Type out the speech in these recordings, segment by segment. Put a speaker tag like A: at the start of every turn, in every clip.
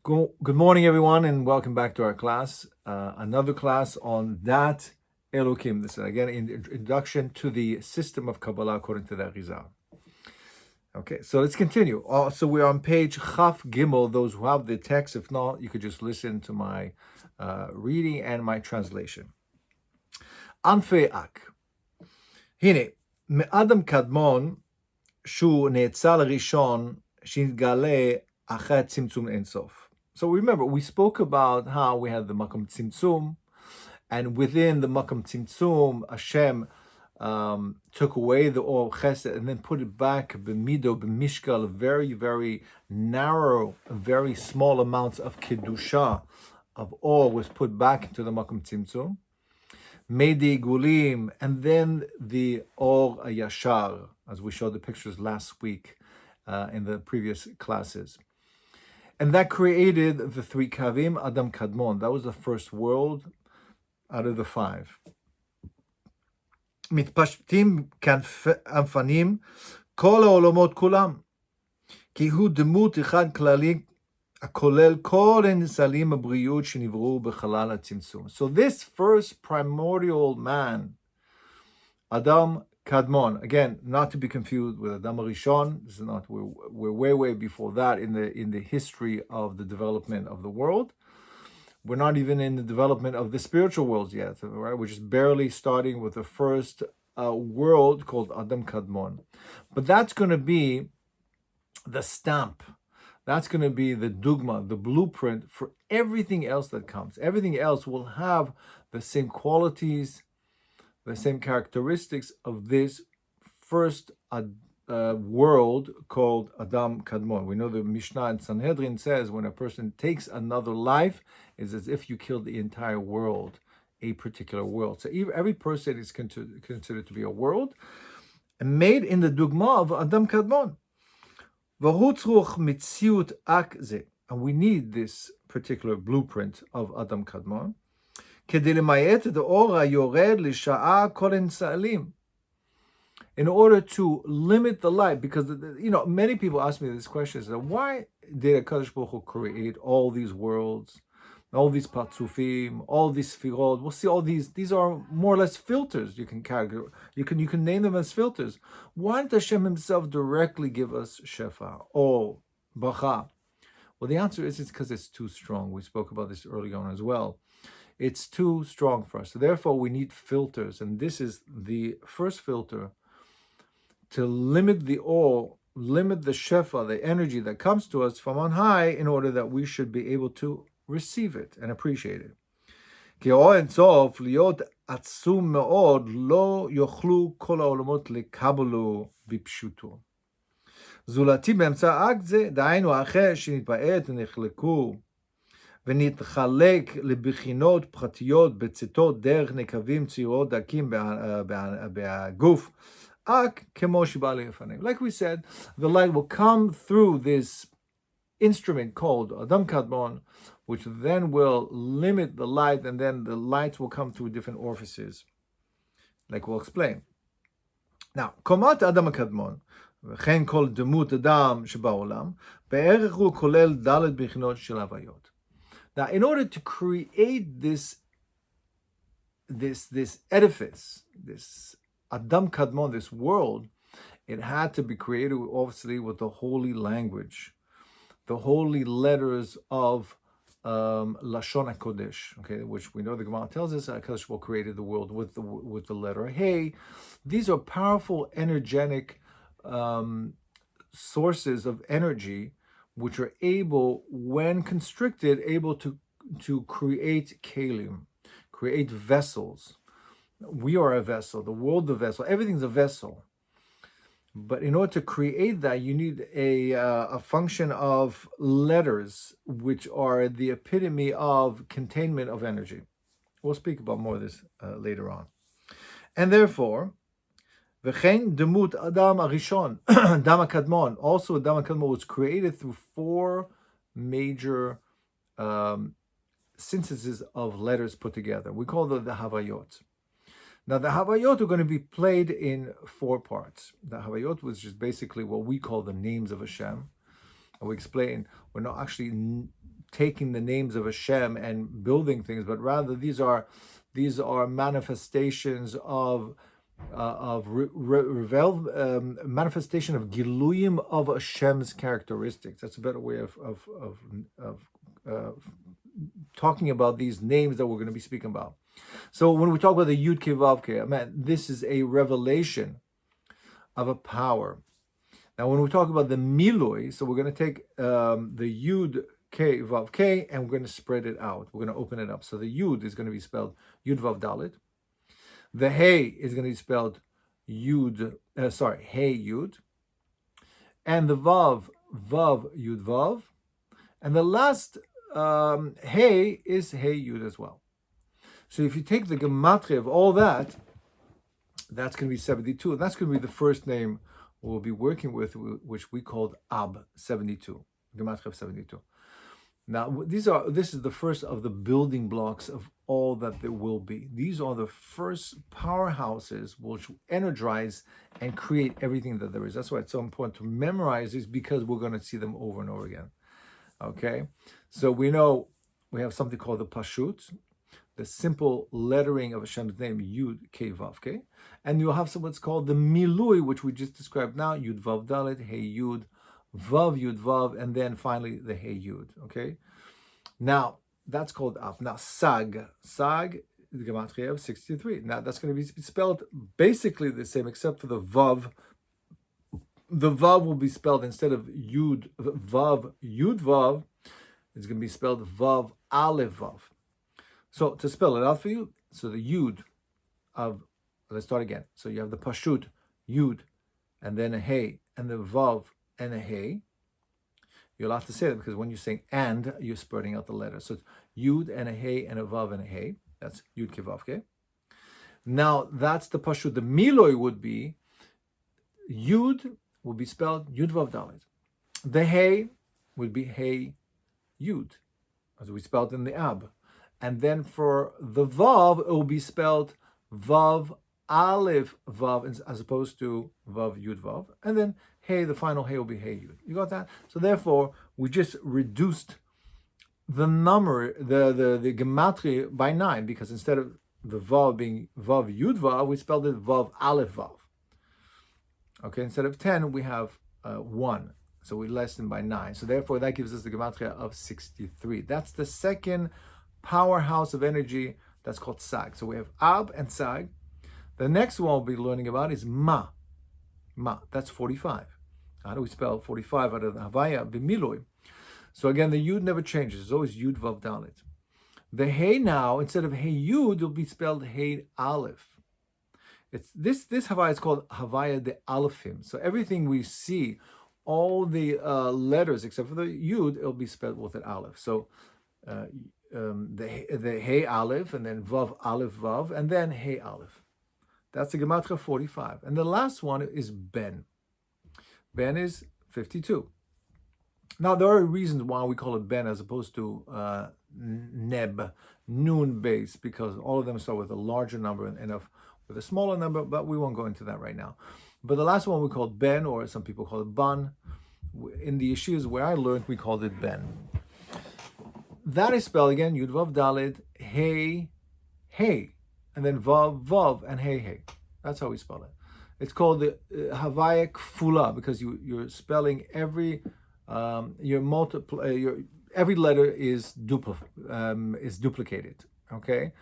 A: Good morning, everyone, and welcome back to our class. Another class on Daat Elokim. This is again an introduction to the system of Kabbalah according to the Arizal. Okay, so let's continue. So we're on page Chaf Gimel. Those who have the text, if not, you could just listen to my reading and my translation. Anfei Ak. Hine, מאדם קדמון שהוא נאצל ראשון שהתגלה אחרי צמצום אינסוף. So remember, we spoke about how we had the Makam Tzimtzum, and within the Makam Tzimtzum, Hashem took away the Or Chesed and then put it back, b'mido, b'mishkal, very, very narrow, very small amounts of Kedusha, of Or was put back into the Makam Tzimtzum. Meidi Gulim, and then the Or Yashar, as we showed the pictures last week in the previous classes. And that created the three Kavim, Adam Kadmon. That was the first world out of the five. מתפשטים כאנפנים כל העולמות כולם, כי הוא דמות אחד כללי הכולל כל הניצלים הבריאות שנבראו בחלל הצמצום. So this first primordial man, Adam Kadmon, again, not to be confused with Adam Rishon. This is not. We're way before that in the history of the development of the world. We're not even in the development of the spiritual worlds yet, right? We're just barely starting with the first world called Adam Kadmon. But that's going to be the stamp. That's going to be the dogma, the blueprint for everything else that comes. Everything else will have the same qualities, the same characteristics of this first world called Adam Kadmon. We know the Mishnah in Sanhedrin says when a person takes another life, it's as if you killed the entire world, a particular world. So every person is considered to be a world, made in the dogma of Adam Kadmon. And we need this particular blueprint of Adam Kadmon. In order to limit the light, because many people ask me this question: is that why did HaKadosh Baruch Hu create all these worlds, all these patzufim, all these sfirot? We'll see all these. These are more or less filters. You can name them as filters. Why did Hashem Himself directly give us shefa or bracha? Well, the answer is it's because it's too strong. We spoke about this early on as well. It's too strong for us. So therefore, we need filters. And this is the first filter to limit the awe, limit the shefa, the energy that comes to us from on high in order that we should be able to receive it and appreciate it. כי האור אינסוף להיות עצום מאוד לא יוכלו כל העולמות לקבלו בפשוטו. זולתי באמצע אקט זה, דהיינו אחרי שנתבעת ונחלקו ונתחלק לבחינות פרטיות בצאתו דרך נקבים צירות דקים בגוף, כמו שבא לפנינו. Like we said, the light will come through this instrument called Adam Kadmon, which then will limit the light, and then the light will come through different orifices, like we'll explain. Now, קומת אדם הקדמון, וכן כל דמות אדם שבעולם, בערך הוא כולל ד' בחינות של הוויות. Now, in order to create this edifice, this Adam Kadmon, this world, it had to be created, obviously, with the holy language, the holy letters of Lashon HaKodesh, okay, which we know the Gemara tells us HaKadosh Baruch Hu created the world with the letter Hey. These are powerful, energetic sources of energy, which are able, when constricted, able to create kelim, create vessels. We are a vessel, the world a vessel, everything's a vessel. But in order to create that, you need a function of letters, which are the epitome of containment of energy. We'll speak about more of this later on. And therefore, V'chein demut Adam Arishon, Adam HaKadmon. Also, Adam HaKadmon was created through four major syntheses of letters put together. We call them the Havayot. Now, the Havayot are going to be played in four parts. The Havayot was just basically what we call the names of Hashem. And we explain, we're not actually taking the names of Hashem and building things, but rather these are manifestations of manifestation of Giluyim of Hashem's characteristics. That's a better way of talking about these names that we're going to be speaking about. So when we talk about the Yud Kei Vav Kei, man, this is a revelation of a power. Now, when we talk about the Miloi, so we're going to take the Yud Kei Vav Kei and we're going to spread it out. We're going to open it up. So the Yud is going to be spelled Yud Vav Dalet. The Hey is going to be spelled Hey Yud. And the Vav Yud Vav. And the last Hey is Hey Yud as well. So if you take the gematria of all that, that's going to be 72. And that's going to be the first name we'll be working with, which we called Ab 72, gematria of 72. Now, this is the first of the building blocks of all that there will be. These are the first powerhouses which energize and create everything that there is. That's why it's so important to memorize these, because we're going to see them over and over again. Okay? So we know we have something called the Pashut, the simple lettering of Hashem's name, Yud Kei Vav Kei. And you'll have what's called the Milui, which we just described now, Yud Vav Dalet, Hey Yud, Vav Yud Vav, and then finally the Hey Yud. Okay? Now, that's called Av. Now, Sag, the gematria of 63. Now, that's going to be spelled basically the same, except for the Vav. The Vav will be spelled, instead of Yud Vav, Yud Vav, it's going to be spelled Vav Aleph Vav. So to spell it out for you, so the Yud of, let's start again. So you have the Pashut, Yud, and then a Hey, and the Vav and a Hey. You'll have to say that because when you're saying and, you're spreading out the letters. So it's Yud and a Hey and a Vav and a Hey. That's Yud Kei Vav Kei. Now that's the Pashut. The Miloi would be, Yud will be spelled Yud Vav Dalet. The Hey would be Hey Yud, as we spelled in the Ab. And then for the Vav, it will be spelled Vav Aleph Vav, as opposed to Vav Yud Vav. And then Hey, the final Hey will be Hey Yud. You got that? So therefore, we just reduced the number, the gematria by 9, because instead of the Vav being Vav Yud Vav, we spelled it Vav Aleph Vav. Okay, instead of 10, we have 1. So we lessen by 9. So therefore, that gives us the gematria of 63. That's the second powerhouse of energy. That's called Sag. So we have Ab and Sag. The next one we'll be learning about is Ma. Ma, that's 45. How do we spell 45 out of the Havaya B'Miloi? So again, the Yud never changes. It's always Yud Vav Dalet. The Hey now, instead of Hey Yud, will be spelled Hey Aleph. It's this Havaya is called Havaya de Elokim. So everything we see, all the letters except for the Yud, it'll be spelled with an Aleph. So the Hey Aleph, and then Vav Aleph Vav, and then Hey Aleph. That's the gematria 45. And the last one is Ben. Ben is 52. Now, there are reasons why we call it Ben as opposed to Neb, Nun base, because all of them start with a larger number and with a smaller number, but we won't go into that right now. But the last one we called Ben, or some people call it Ban. In the yeshivas where I learned, we called it Ben. That is spelled again, Yud Vav Dalet, Hey, Hey, and then Vav, Vav, and Hey, Hey. That's how we spell it. It's called the Havaya Kfula, because you're spelling every every letter is duplicated. Okay,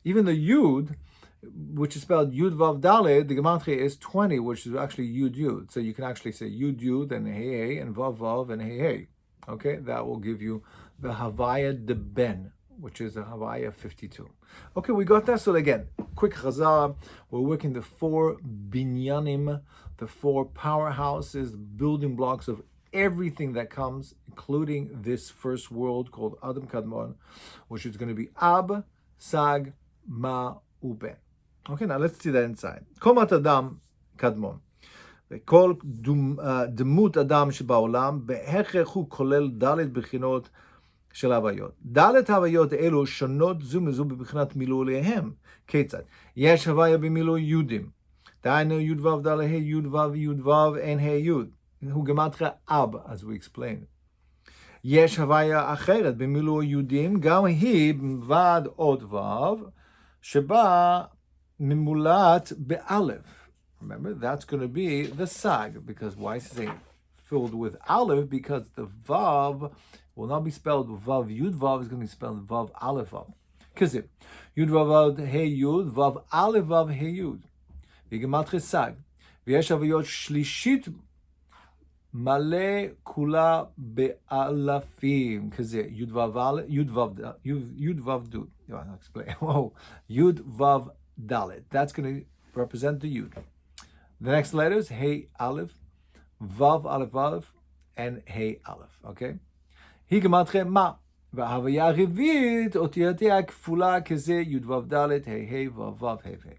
A: even the Yud, which is spelled Yud Vav Dalet, the gematria is 20, which is actually Yud Yud. So you can actually say Yud Yud and Hey Hey and Vav Vav and Hey Hey. Okay, that will give you the Havaya de Ben, which is the Havaya 52. Okay, we got that. So again, quick chazar. We're working the 4 binyanim, the 4 powerhouses, building blocks of everything that comes, including this first world called Adam Kadmon, which is going to be Ab, Sag, Ma, Uben. Okay, now let's see that inside. Komat Adam Kadmon. וכל דמות אדם שבעולם בהכרח הוא כולל ד' בחינות של הוויות. ד' הוויות אלו שונות זו מזו בבחינת מילוליהם. כיצד? יש הוויה במילוי יודים. דהיינו יוד וו ד' ה' יוד וו יוד וו אין ה' יוד. הוא גמטריה אב, as we explained. יש הוויה אחרת במילוי יהודים, גם היא מלבד עוד ו' שבה ממולט באלף. Remember, that's going to be the sag, because why is it filled with aleph? Because the vav will not be spelled vav yud vav, is going to be spelled vav aleph vav. Kizib, yud vav hey yud, vav aleph vav hey yud. V'gematria sag. V'yesh avayot shlishit male kula be'alafim. Kizib, yud vav aleph, yud vav dud. I'll explain. Whoa, yud vav dalet. That's going to represent the yud. The next letters, hey aleph, vav aleph aleph, and hey aleph. Okay? היא גמטריה מה? וההוויה הרביעית, אותיותיה הכפולה כזה י' ו' ד' ה' ה' ו' ו' ה' ה'.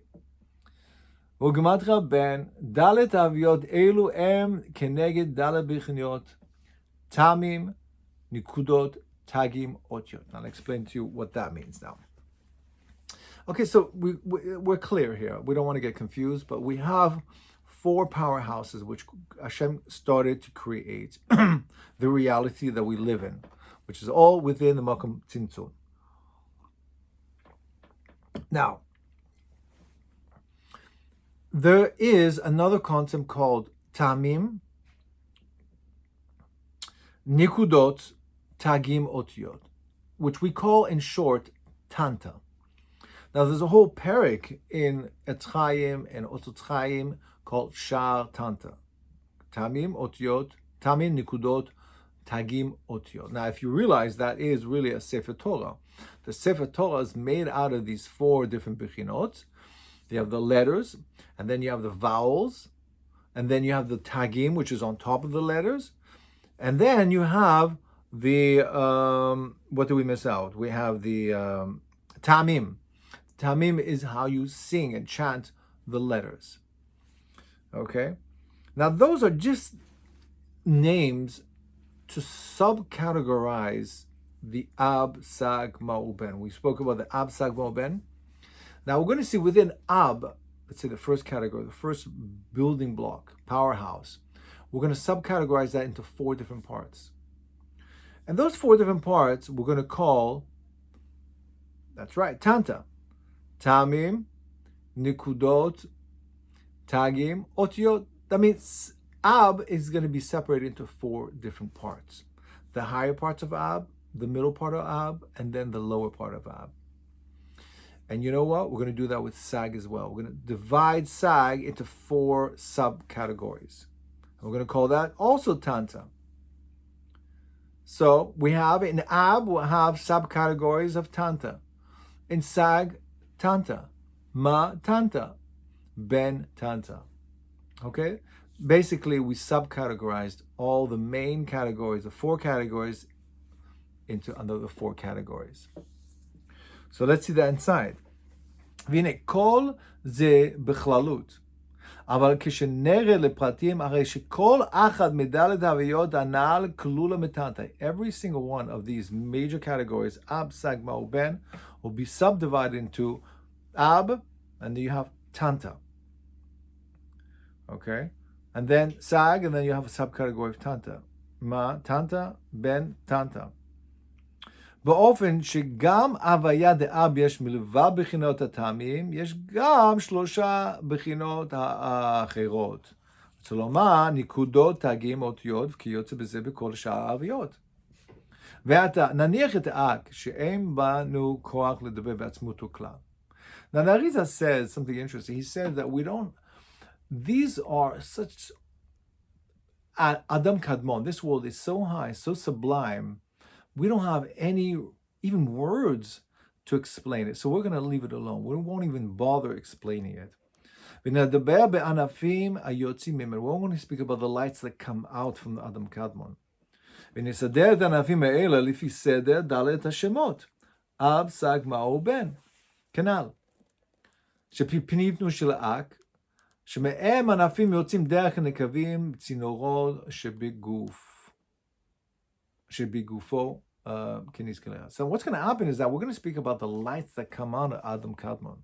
A: וגמטריה בין ד' האוויות אלו הם כנגד ד' בכניות, טעמים, נקודות, תגים, אותיות. I'll explain to you what that means now. Okay, so we're clear here. We don't want to get confused, but we have 4 powerhouses which Hashem started to create the reality that we live in, which is all within the Makom Tzimtzum. Now, there is another concept called Tamim, Nikudot, Tagim, Otiyot, which we call in short Tanta. Now, there's a whole parak in Etz Chaim and Otzot Chaim called Shar Tanta. Tamim, Otiyot, Tamim, Nikudot, Tagim, Otiyot. Now, if you realize that is really a Sefer Torah, the Sefer Torah is made out of these 4 different bechinot. You have the letters, and then you have the vowels, and then you have the Tagim, which is on top of the letters, and then you have the, what do we miss out? We have the Tamim. Tamim is how you sing and chant the letters. Okay? Now, those are just names to subcategorize the Ab, Sag, Ma'uben. We spoke about the Ab, Sag, Ma'uben. Now, we're going to see within Ab, let's say the first category, the first building block, powerhouse, we're going to subcategorize that into 4 different parts. And those 4 different parts we're going to call, that's right, Tanta. Tamim, Nikudot, Tagim, Otiyot. That means Ab is going to be separated into 4 different parts. The higher parts of Ab, the middle part of Ab, and then the lower part of Ab. And you know what? We're going to do that with Sag as well. We're going to divide Sag into 4 subcategories. We're going to call that also Tanta. So we have in Ab, we'll have subcategories of Tanta. In Sag, Tanta, Ma Tanta, Ben Tanta. Okay? Basically, we subcategorized all the main categories, the 4 categories, into another 4 categories. So let's see that inside. והנה, כל זה בכללות. אבל כשנראה לפרטים, הרי שכל אחד מדלת ההוויות הנ"ל כלולה מטנטה. Every single one of these major categories, Ab, Sag, Ma, Ben, will be subdivided into Ab, and then you have Tanta. Okay? And then Sag, and then you have a subcategory of Tanta. Ma, Tanta, Ben, Tanta. באופן שגם הוויה דאב יש מלבד בחינות הטעמים, יש גם 3 בחינות האחרות. כלומר, נקודות, תגים, אותיות, וכי יוצא בזה בכל שאר ההוויות. ועתה, נניח את האק, שאין בנו כוח לדבר בעצמותו כלל. Now, Nariza says something interesting. He said that we don't, these are such, Adam Kadmon, this world is so high, so sublime, we don't have any, even words to explain it. So we're going to leave it alone. We won't even bother explaining it. We're going to speak about the lights that come out from the Adam Kadmon. ונסדר את הענפים האלה לפי סדר ד' השמות. אב, סג, מאו, בן. כנ"ל. שפניפנו של האק, שמהם ענפים יוצאים דרך הנקבים צינורות שבגופו כנזכר. So what's going to happen is that we're going to speak about the lights that come out of Adam Kadmon.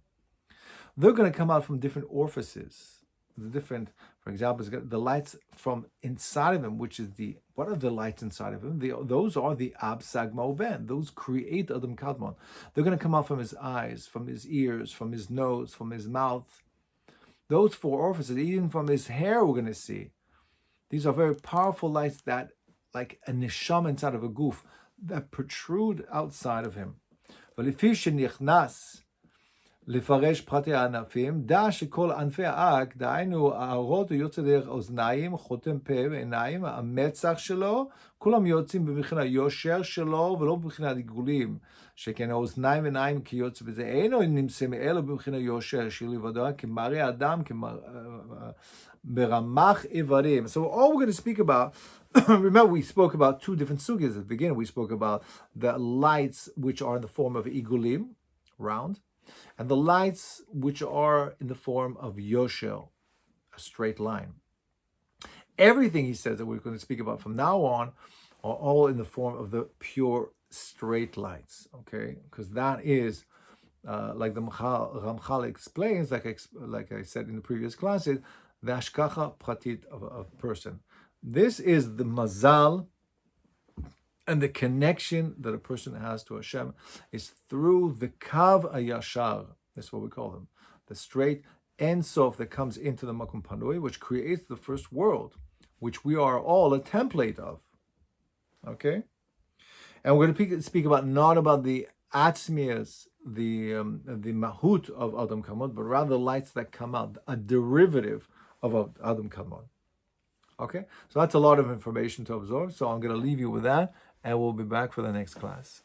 A: They're going to come out from different orifices the different, for example, the lights from inside of him, which is what are the lights inside of him? Those are the Ab Sagma Ben. Those create Adam Kadmon. They're going to come out from his eyes, from his ears, from his nose, from his mouth. Those four orifices, even from his hair, we're going to see. These are very powerful lights that, like a neshama inside of a guf, that protrude outside of him. ולפי שנכנס לפרש פרטי הענפים, דע שכל ענפי האק, דהיינו האורות יוצא דרך אוזניים, חותם פה ועיניים, המצח שלו, כולם יוצאים במבחינת יושר שלו ולא במבחינת עיגולים, שכן האוזניים ועיניים כי יוצא בזה, אינו נמצאים אלא במבחינת יושר של לבדו, כמראה אדם, ברמ"ח איברים. So all we're going to speak about, remember we spoke about two different sugyas at the beginning. We spoke about the lights which are in the form of igulim, round, and the lights which are in the form of yoshel, a straight line. Everything he says that we're going to speak about from now on are all in the form of the pure straight lights, okay? Because that is, like the Ramchal explains, like I said in the previous classes, the hashkacha pratit of a person. This is the mazal and the connection that a person has to Hashem is through the kav ayashar. That's what we call them. The straight Ein Sof that comes into the Makom Panui, which creates the first world, which we are all a template of. Okay? And we're going to speak about not about the atzmias, the mahut of Adam Kamod, but rather the lights that come out, a derivative of Adam Kamod. Okay? So that's a lot of information to absorb. So I'm going to leave you with that, and we'll be back for the next class.